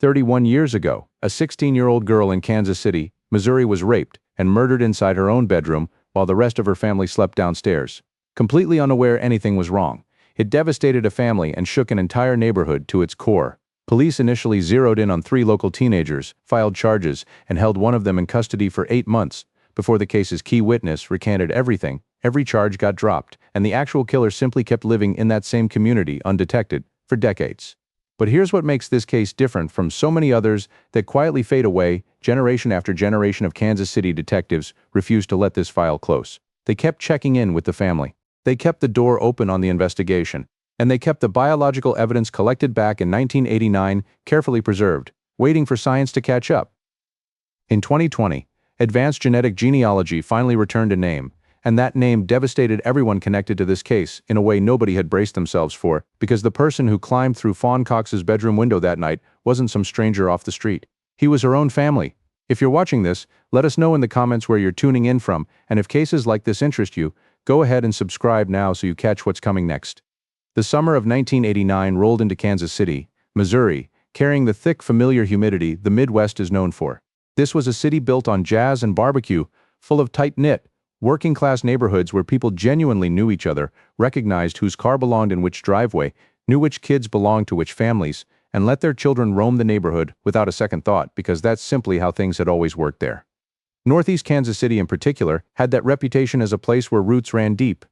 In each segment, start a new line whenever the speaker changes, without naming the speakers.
31 years ago, a 16-year-old girl in Kansas City, Missouri was raped and murdered inside her own bedroom while the rest of her family slept downstairs. Completely unaware anything was wrong, it devastated a family and shook an entire neighborhood to its core. Police initially zeroed in on 3 local teenagers, filed charges, and held one of them in custody for 8 months. Before the case's key witness recanted everything, every charge got dropped, and the actual killer simply kept living in that same community undetected for decades. But here's what makes this case different from so many others that quietly fade away. Generation after generation of Kansas City detectives refused to let this file close. They kept checking in with the family. They kept the door open on the investigation. And they kept the biological evidence collected back in 1989 carefully preserved, waiting for science to catch up. In 2020, advanced genetic genealogy finally returned a name, and that name devastated everyone connected to this case in a way nobody had braced themselves for, because the person who climbed through Fawn Cox's bedroom window that night wasn't some stranger off the street. He was her own family. If you're watching this, let us know in the comments where you're tuning in from, and if cases like this interest you, go ahead and subscribe now so you catch what's coming next. The summer of 1989 rolled into Kansas City, Missouri, carrying the thick, familiar humidity the Midwest is known for. This was a city built on jazz and barbecue, full of tight-knit, working-class neighborhoods where people genuinely knew each other, recognized whose car belonged in which driveway, knew which kids belonged to which families, and let their children roam the neighborhood without a second thought because that's simply how things had always worked there. Northeast Kansas City in particular had that reputation as a place where roots ran deep.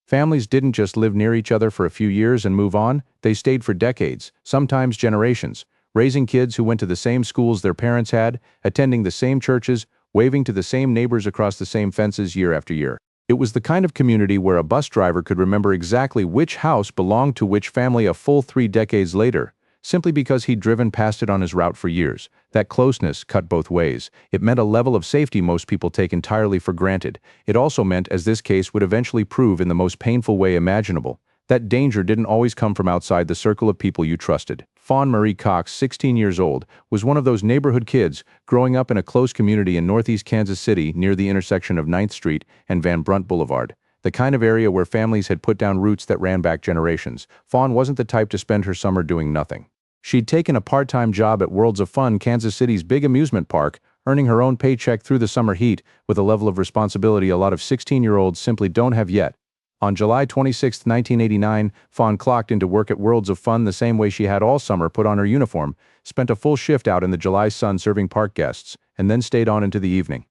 Families didn't just live near each other for a few years and move on, they stayed for decades, sometimes generations, raising kids who went to the same schools their parents had, attending the same churches, waving to the same neighbors across the same fences year after year. It was the kind of community where a bus driver could remember exactly which house belonged to which family a full 3 decades later, simply because he'd driven past it on his route for years. That closeness cut both ways. It meant a level of safety most people take entirely for granted. It also meant, as this case would eventually prove in the most painful way imaginable, that danger didn't always come from outside the circle of people you trusted. Fawn Marie Cox, 16 years old, was one of those neighborhood kids growing up in a close community in northeast Kansas City near the intersection of 9th Street and Van Brunt Boulevard, the kind of area where families had put down roots that ran back generations. Fawn wasn't the type to spend her summer doing nothing. She'd taken a part-time job at Worlds of Fun, Kansas City's big amusement park, earning her own paycheck through the summer heat with a level of responsibility a lot of 16-year-olds simply don't have yet. On July 26, 1989, Fawn clocked into work at Worlds of Fun the same way she had all summer, put on her uniform, spent a full shift out in the July sun serving park guests, and then stayed on into the evening.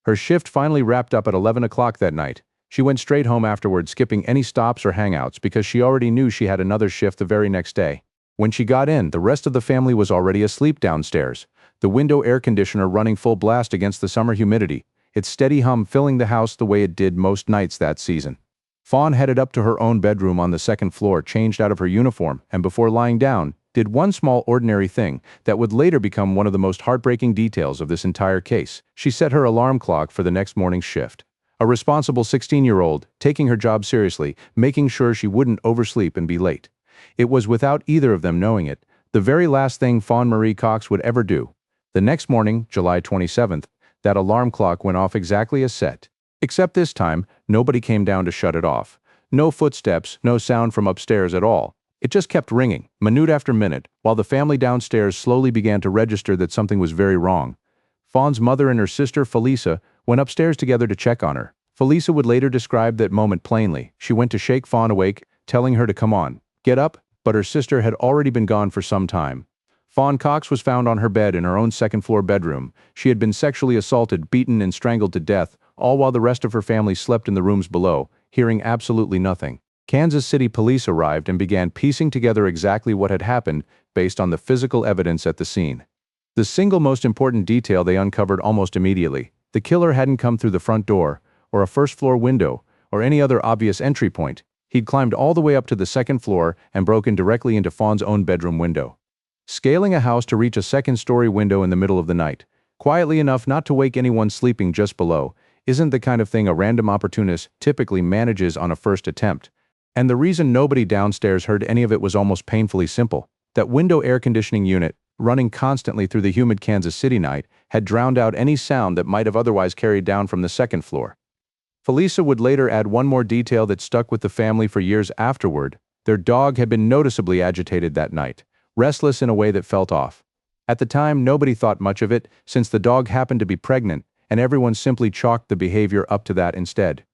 Her shift finally wrapped up at 11 o'clock that night. She went straight home afterward, skipping any stops or hangouts because she already knew she had another shift the very next day. When she got in, the rest of the family was already asleep downstairs, the window air conditioner running full blast against the summer humidity, its steady hum filling the house the way it did most nights that season. Fawn headed up to her own bedroom on the 2nd floor, changed out of her uniform, and before lying down, did one small ordinary thing that would later become one of the most heartbreaking details of this entire case. She set her alarm clock for the next morning's shift. A responsible 16-year-old, taking her job seriously, making sure she wouldn't oversleep and be late. It was, without either of them knowing it, the very last thing Fawn Marie Cox would ever do. The next morning, July 27th, that alarm clock went off exactly as set. Except this time, nobody came down to shut it off. No footsteps, no sound from upstairs at all. It just kept ringing, minute after minute, while the family downstairs slowly began to register that something was very wrong. Fawn's mother and her sister, Felisa, went upstairs together to check on her. Felisa would later describe that moment plainly. She went to shake Fawn awake, telling her to come on, get up, but her sister had already been gone for some time. Fawn Cox was found on her bed in her own 2nd-floor bedroom. She had been sexually assaulted, beaten, and strangled to death, all while the rest of her family slept in the rooms below, hearing absolutely nothing. Kansas City police arrived and began piecing together exactly what had happened based on the physical evidence at the scene. The single most important detail they uncovered almost immediately: the killer hadn't come through the front door, or a first-floor window, or any other obvious entry point. He'd climbed all the way up to the 2nd floor and broken directly into Fawn's own bedroom window. Scaling a house to reach a 2nd-story window in the middle of the night, quietly enough not to wake anyone sleeping just below, isn't the kind of thing a random opportunist typically manages on a first attempt. And the reason nobody downstairs heard any of it was almost painfully simple. That window air conditioning unit, running constantly through the humid Kansas City night, had drowned out any sound that might have otherwise carried down from the 2nd floor. Felisa would later add one more detail that stuck with the family for years afterward. Their dog had been noticeably agitated that night, restless in a way that felt off. At the time, nobody thought much of it, since the dog happened to be pregnant, and everyone simply chalked the behavior up to that instead.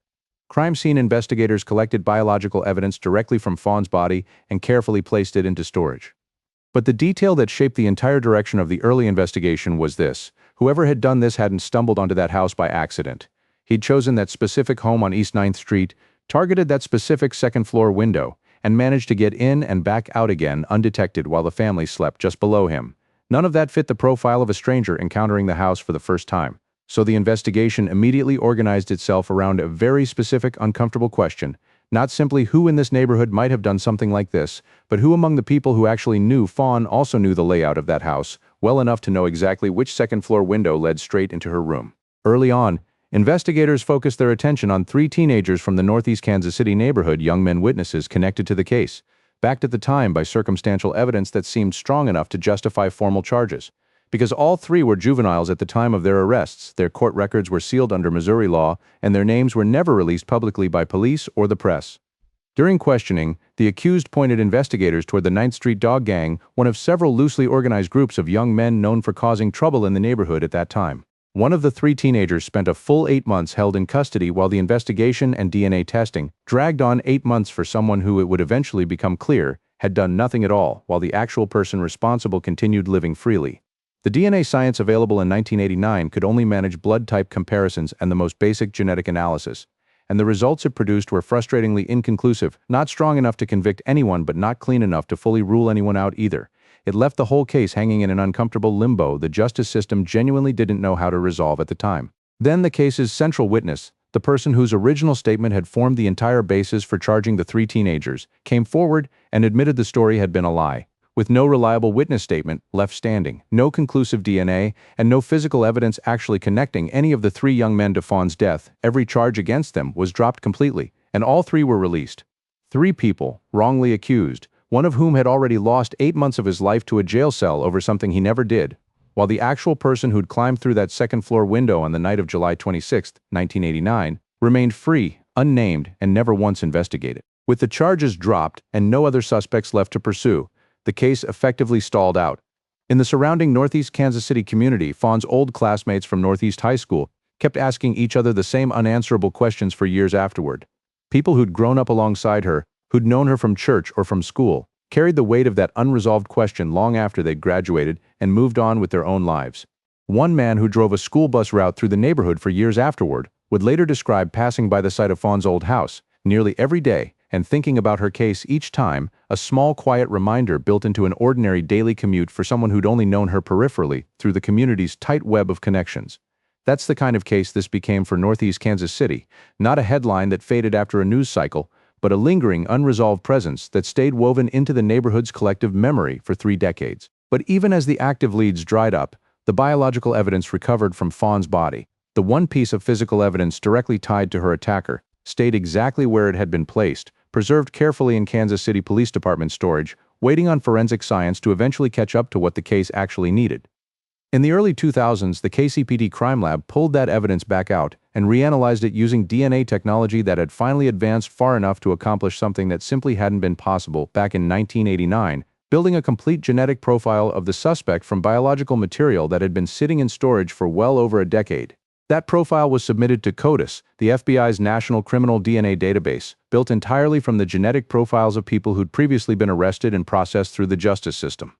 Crime scene investigators collected biological evidence directly from Fawn's body and carefully placed it into storage. But the detail that shaped the entire direction of the early investigation was this: whoever had done this hadn't stumbled onto that house by accident. He'd chosen that specific home on East 9th Street, targeted that specific second-floor window, and managed to get in and back out again undetected while the family slept just below him. None of that fit the profile of a stranger encountering the house for the first time. So the investigation immediately organized itself around a very specific, uncomfortable question: not simply who in this neighborhood might have done something like this, but who among the people who actually knew Fawn also knew the layout of that house well enough to know exactly which second-floor window led straight into her room. Early on, investigators focused their attention on 3 teenagers from the Northeast Kansas City neighborhood, young men witnesses connected to the case, backed at the time by circumstantial evidence that seemed strong enough to justify formal charges. Because all 3 were juveniles at the time of their arrests, their court records were sealed under Missouri law, and their names were never released publicly by police or the press. During questioning, the accused pointed investigators toward the 9th Street Dog Gang, one of several loosely organized groups of young men known for causing trouble in the neighborhood at that time. One of the 3 teenagers spent a full 8 months held in custody while the investigation and DNA testing dragged on 8 months for someone who, it would eventually become clear, had done nothing at all, while the actual person responsible continued living freely. The DNA science available in 1989 could only manage blood type comparisons and the most basic genetic analysis, and the results it produced were frustratingly inconclusive, not strong enough to convict anyone but not clean enough to fully rule anyone out either. It left the whole case hanging in an uncomfortable limbo the justice system genuinely didn't know how to resolve at the time. Then the case's central witness, the person whose original statement had formed the entire basis for charging the 3 teenagers, came forward and admitted the story had been a lie. With no reliable witness statement left standing, no conclusive DNA, and no physical evidence actually connecting any of the 3 young men to Fawn's death, every charge against them was dropped completely, and all 3 were released. 3 people, wrongly accused, one of whom had already lost 8 months of his life to a jail cell over something he never did, while the actual person who'd climbed through that second-floor window on the night of July 26, 1989, remained free, unnamed, and never once investigated. With the charges dropped and no other suspects left to pursue, the case effectively stalled out. In the surrounding Northeast Kansas City community, Fawn's old classmates from Northeast High School kept asking each other the same unanswerable questions for years afterward. People who'd grown up alongside her, who'd known her from church or from school, carried the weight of that unresolved question long after they'd graduated and moved on with their own lives. One man who drove a school bus route through the neighborhood for years afterward would later describe passing by the site of Fawn's old house nearly every day and thinking about her case each time, a small quiet reminder built into an ordinary daily commute for someone who'd only known her peripherally through the community's tight web of connections. That's the kind of case this became for Northeast Kansas City, not a headline that faded after a news cycle, but a lingering, unresolved presence that stayed woven into the neighborhood's collective memory for 3 decades. But even as the active leads dried up, the biological evidence recovered from Fawn's body, the one piece of physical evidence directly tied to her attacker, stayed exactly where it had been placed, preserved carefully in Kansas City Police Department storage, waiting on forensic science to eventually catch up to what the case actually needed. In the early 2000s, the KCPD Crime Lab pulled that evidence back out and reanalyzed it using DNA technology that had finally advanced far enough to accomplish something that simply hadn't been possible back in 1989, building a complete genetic profile of the suspect from biological material that had been sitting in storage for well over a decade. That profile was submitted to CODIS, the FBI's National Criminal DNA Database, built entirely from the genetic profiles of people who'd previously been arrested and processed through the justice system.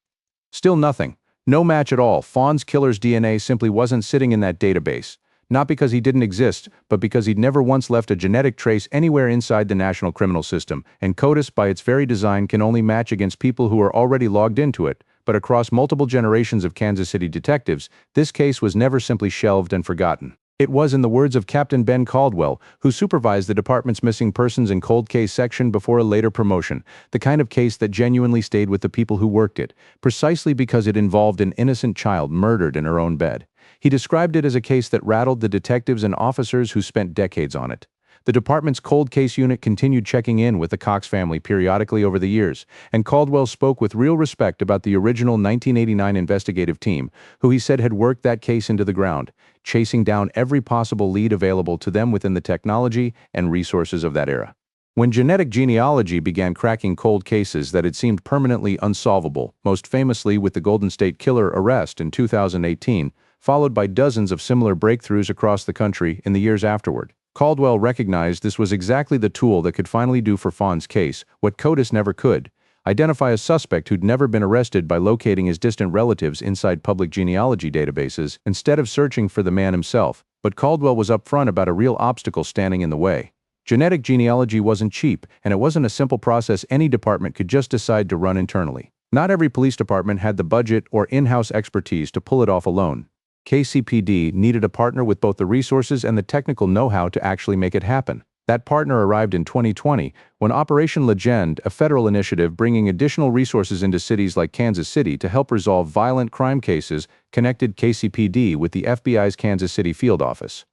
Still nothing. No match at all. Fawn's killer's DNA simply wasn't sitting in that database. Not because he didn't exist, but because he'd never once left a genetic trace anywhere inside the national criminal system, and CODIS, by its very design, can only match against people who are already logged into it. But across multiple generations of Kansas City detectives, this case was never simply shelved and forgotten. It was, in the words of Captain Ben Caldwell, who supervised the department's missing persons and cold case section before a later promotion, the kind of case that genuinely stayed with the people who worked it, precisely because it involved an innocent child murdered in her own bed. He described it as a case that rattled the detectives and officers who spent decades on it. The department's cold case unit continued checking in with the Cox family periodically over the years, and Caldwell spoke with real respect about the original 1989 investigative team, who he said had worked that case into the ground, chasing down every possible lead available to them within the technology and resources of that era. When genetic genealogy began cracking cold cases that had seemed permanently unsolvable, most famously with the Golden State Killer arrest in 2018, followed by dozens of similar breakthroughs across the country in the years afterward, Caldwell recognized this was exactly the tool that could finally do for Fawn's case what CODIS never could: identify a suspect who'd never been arrested by locating his distant relatives inside public genealogy databases instead of searching for the man himself. But Caldwell was upfront about a real obstacle standing in the way. Genetic genealogy wasn't cheap, and it wasn't a simple process any department could just decide to run internally. Not every police department had the budget or in-house expertise to pull it off alone. KCPD needed a partner with both the resources and the technical know-how to actually make it happen. That partner arrived in 2020 when Operation Legend, a federal initiative bringing additional resources into cities like Kansas City to help resolve violent crime cases, connected KCPD with the FBI's Kansas City field office.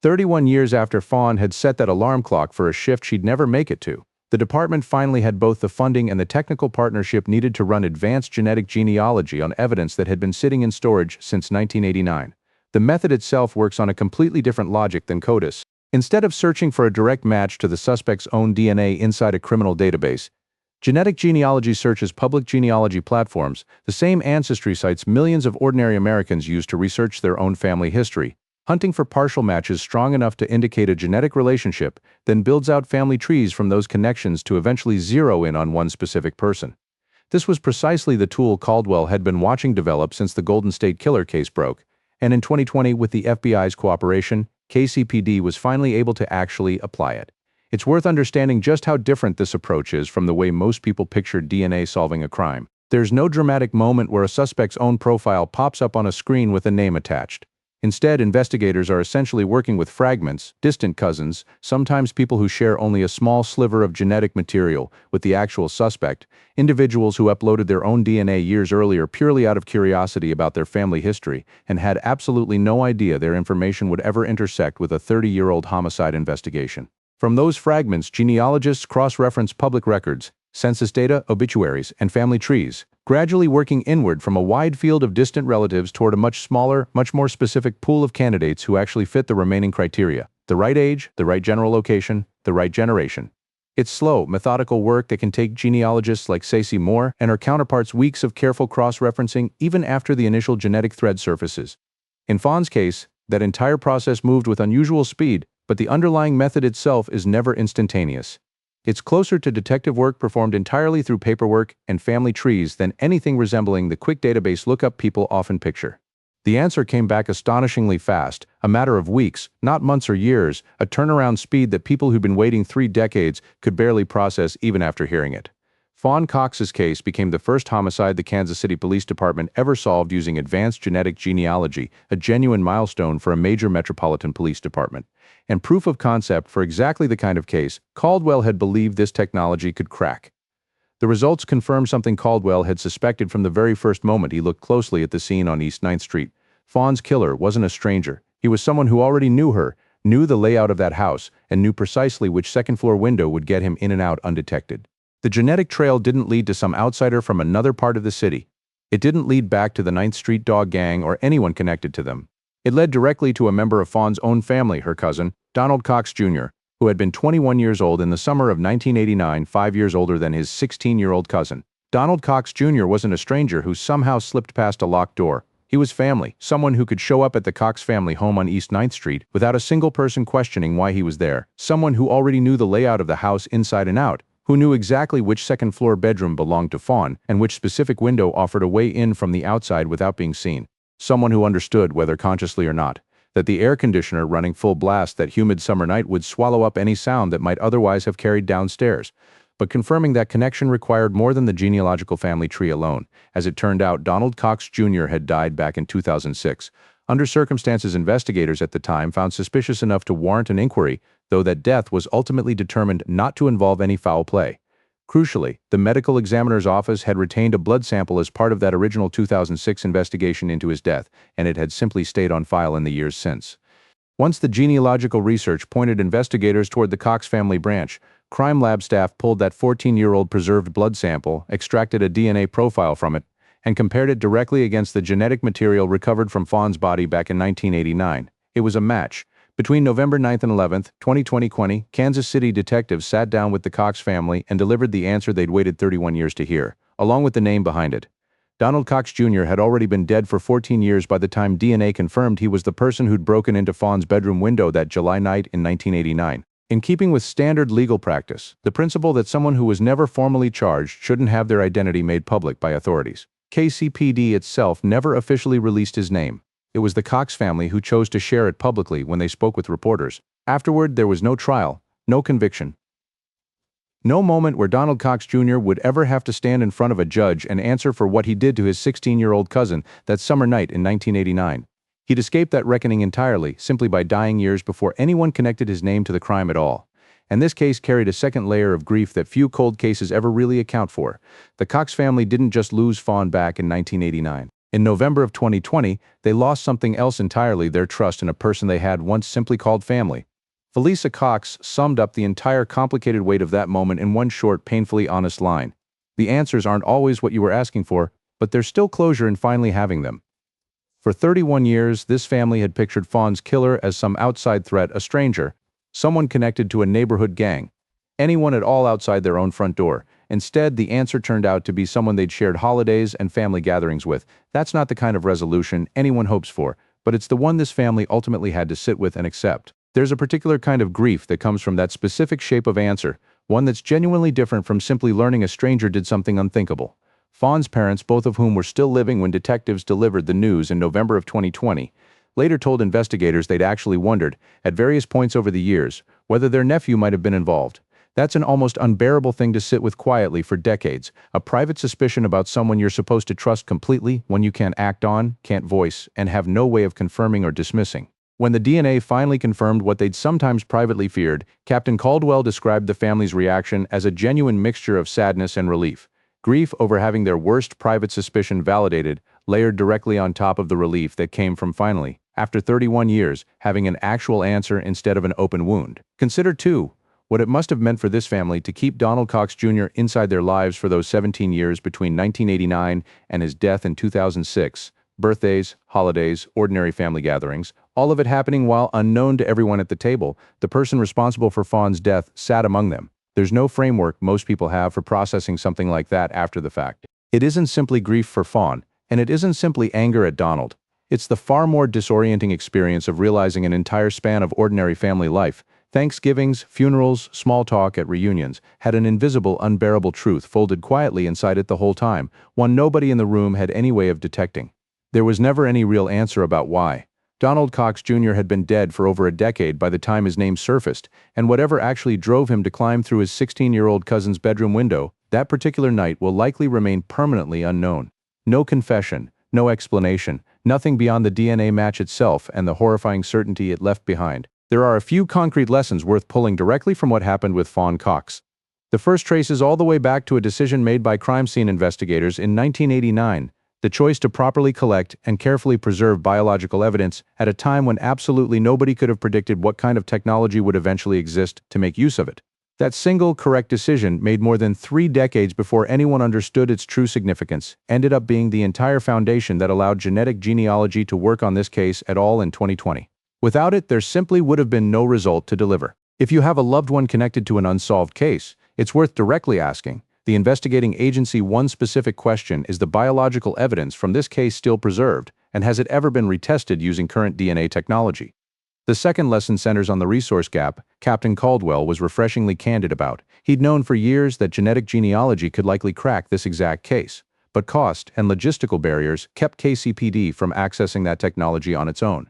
31 years after Fawn had set that alarm clock for a shift she'd never make it to, the department finally had both the funding and the technical partnership needed to run advanced genetic genealogy on evidence that had been sitting in storage since 1989. The method itself works on a completely different logic than CODIS. Instead of searching for a direct match to the suspect's own DNA inside a criminal database, genetic genealogy searches public genealogy platforms, the same ancestry sites millions of ordinary Americans use to research their own family history, hunting for partial matches strong enough to indicate a genetic relationship, then builds out family trees from those connections to eventually zero in on one specific person. This was precisely the tool Caldwell had been watching develop since the Golden State Killer case broke, and in 2020, with the FBI's cooperation, KCPD was finally able to actually apply it. It's worth understanding just how different this approach is from the way most people picture DNA solving a crime. There's no dramatic moment where a suspect's own profile pops up on a screen with a name attached. Instead, investigators are essentially working with fragments, distant cousins, sometimes people who share only a small sliver of genetic material with the actual suspect, individuals who uploaded their own DNA years earlier purely out of curiosity about their family history and had absolutely no idea their information would ever intersect with a 30-year-old homicide investigation. From those fragments, genealogists cross-reference public records, census data, obituaries, and family trees, gradually working inward from a wide field of distant relatives toward a much smaller, much more specific pool of candidates who actually fit the remaining criteria: the right age, the right general location, the right generation. It's slow, methodical work that can take genealogists like Stacey Moore and her counterparts weeks of careful cross-referencing even after the initial genetic thread surfaces. In Fawn's case, that entire process moved with unusual speed, but the underlying method itself is never instantaneous. It's closer to detective work performed entirely through paperwork and family trees than anything resembling the quick database lookup people often picture. The answer came back astonishingly fast, a matter of weeks, not months or years, a turnaround speed that people who'd been waiting 3 decades could barely process even after hearing it. Fawn Cox's case became the first homicide the Kansas City Police Department ever solved using advanced genetic genealogy, a genuine milestone for a major metropolitan police department, and proof of concept for exactly the kind of case Caldwell had believed this technology could crack. The results confirmed something Caldwell had suspected from the very first moment he looked closely at the scene on East 9th Street. Fawn's killer wasn't a stranger. He was someone who already knew her, knew the layout of that house, and knew precisely which second-floor window would get him in and out undetected. The genetic trail didn't lead to some outsider from another part of the city. It didn't lead back to the 9th Street Dog Gang or anyone connected to them. It led directly to a member of Fawn's own family, her cousin, Donald Cox Jr., who had been 21 years old in the summer of 1989, 5 years older than his 16-year-old cousin. Donald Cox Jr. wasn't a stranger who somehow slipped past a locked door. He was family, someone who could show up at the Cox family home on East 9th Street without a single person questioning why he was there, someone who already knew the layout of the house inside and out, who knew exactly which second-floor bedroom belonged to Fawn and which specific window offered a way in from the outside without being seen. Someone who understood, whether consciously or not, that the air conditioner running full blast that humid summer night would swallow up any sound that might otherwise have carried downstairs. But confirming that connection required more than the genealogical family tree alone. As it turned out, Donald Cox Jr. had died back in 2006, under circumstances investigators at the time found suspicious enough to warrant an inquiry, though that death was ultimately determined not to involve any foul play. Crucially, the medical examiner's office had retained a blood sample as part of that original 2006 investigation into his death, and it had simply stayed on file in the years since. Once the genealogical research pointed investigators toward the Cox family branch, crime lab staff pulled that 14-year-old preserved blood sample, extracted a DNA profile from it, and compared it directly against the genetic material recovered from Fawn's body back in 1989. It was a match, Between November 9th and 11th, 2020, Kansas City detectives sat down with the Cox family and delivered the answer they'd waited 31 years to hear, along with the name behind it. Donald Cox Jr. had already been dead for 14 years by the time DNA confirmed he was the person who'd broken into Fawn's bedroom window that July night in 1989. In keeping with standard legal practice, the principle that someone who was never formally charged shouldn't have their identity made public by authorities, KCPD itself never officially released his name. It was the Cox family who chose to share it publicly when they spoke with reporters. Afterward, there was no trial, no conviction. No moment where Donald Cox Jr. would ever have to stand in front of a judge and answer for what he did to his 16-year-old cousin that summer night in 1989. He'd escaped that reckoning entirely, simply by dying years before anyone connected his name to the crime at all. And this case carried a second layer of grief that few cold cases ever really account for. The Cox family didn't just lose Fawn back in 1989. In November of 2020, they lost something else entirely: their trust in a person they had once simply called family. Felisa Cox summed up the entire complicated weight of that moment in one short, painfully honest line. The answers aren't always what you were asking for, but there's still closure in finally having them. For 31 years, this family had pictured Fawn's killer as some outside threat, a stranger, someone connected to a neighborhood gang, anyone at all outside their own front door. Instead, the answer turned out to be someone they'd shared holidays and family gatherings with. That's not the kind of resolution anyone hopes for, but it's the one this family ultimately had to sit with and accept. There's a particular kind of grief that comes from that specific shape of answer, one that's genuinely different from simply learning a stranger did something unthinkable. Fawn's parents, both of whom were still living when detectives delivered the news in November of 2020, later told investigators they'd actually wondered, at various points over the years, whether their nephew might have been involved. That's an almost unbearable thing to sit with quietly for decades, a private suspicion about someone you're supposed to trust completely, one you can't act on, can't voice, and have no way of confirming or dismissing. When the DNA finally confirmed what they'd sometimes privately feared, Captain Caldwell described the family's reaction as a genuine mixture of sadness and relief. Grief over having their worst private suspicion validated, layered directly on top of the relief that came from finally, after 31 years, having an actual answer instead of an open wound. Consider, too, what it must have meant for this family to keep Donald Cox Jr. inside their lives for those 17 years between 1989 and his death in 2006. Birthdays, holidays, ordinary family gatherings, all of it happening while, unknown to everyone at the table, the person responsible for Fawn's death sat among them. There's no framework most people have for processing something like that after the fact. It isn't simply grief for Fawn, and it isn't simply anger at Donald. It's the far more disorienting experience of realizing an entire span of ordinary family life, Thanksgivings, funerals, small talk at reunions, had an invisible, unbearable truth folded quietly inside it the whole time, one nobody in the room had any way of detecting. There was never any real answer about why. Donald Cox Jr. had been dead for over a decade by the time his name surfaced, and whatever actually drove him to climb through his 16-year-old cousin's bedroom window, that particular night will likely remain permanently unknown. No confession, no explanation, nothing beyond the DNA match itself and the horrifying certainty it left behind. There are a few concrete lessons worth pulling directly from what happened with Fawn Cox. The first traces all the way back to a decision made by crime scene investigators in 1989, the choice to properly collect and carefully preserve biological evidence at a time when absolutely nobody could have predicted what kind of technology would eventually exist to make use of it. That single correct decision, made more than 3 decades before anyone understood its true significance, ended up being the entire foundation that allowed genetic genealogy to work on this case at all in 2020. Without it, there simply would have been no result to deliver. If you have a loved one connected to an unsolved case, it's worth directly asking the investigating agency one specific question: is the biological evidence from this case still preserved, and has it ever been retested using current DNA technology? The second lesson centers on the resource gap Captain Caldwell was refreshingly candid about. He'd known for years that genetic genealogy could likely crack this exact case, but cost and logistical barriers kept KCPD from accessing that technology on its own.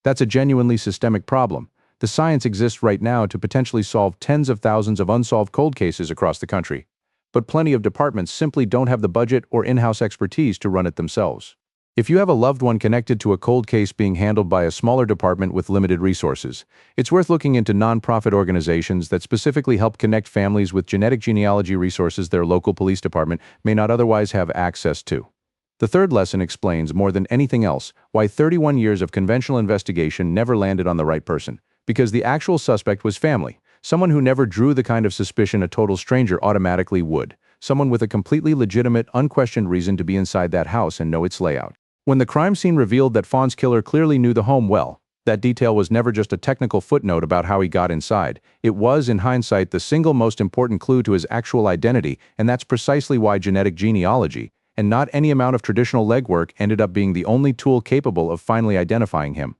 That's a genuinely systemic problem. The science exists right now to potentially solve tens of thousands of unsolved cold cases across the country, but plenty of departments simply don't have the budget or in-house expertise to run it themselves. If you have a loved one connected to a cold case being handled by a smaller department with limited resources, it's worth looking into nonprofit organizations that specifically help connect families with genetic genealogy resources their local police department may not otherwise have access to. The third lesson explains, more than anything else, why 31 years of conventional investigation never landed on the right person. Because the actual suspect was family, someone who never drew the kind of suspicion a total stranger automatically would, someone with a completely legitimate, unquestioned reason to be inside that house and know its layout. When the crime scene revealed that Fawn's killer clearly knew the home well, That detail was never just a technical footnote about how he got inside. It was, in hindsight, the single most important clue to his actual identity, and that's precisely why genetic genealogy, and not any amount of traditional legwork, ended up being the only tool capable of finally identifying him.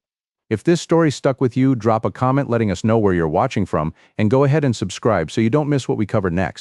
If this story stuck with you, drop a comment letting us know where you're watching from, and go ahead and subscribe so you don't miss what we cover next.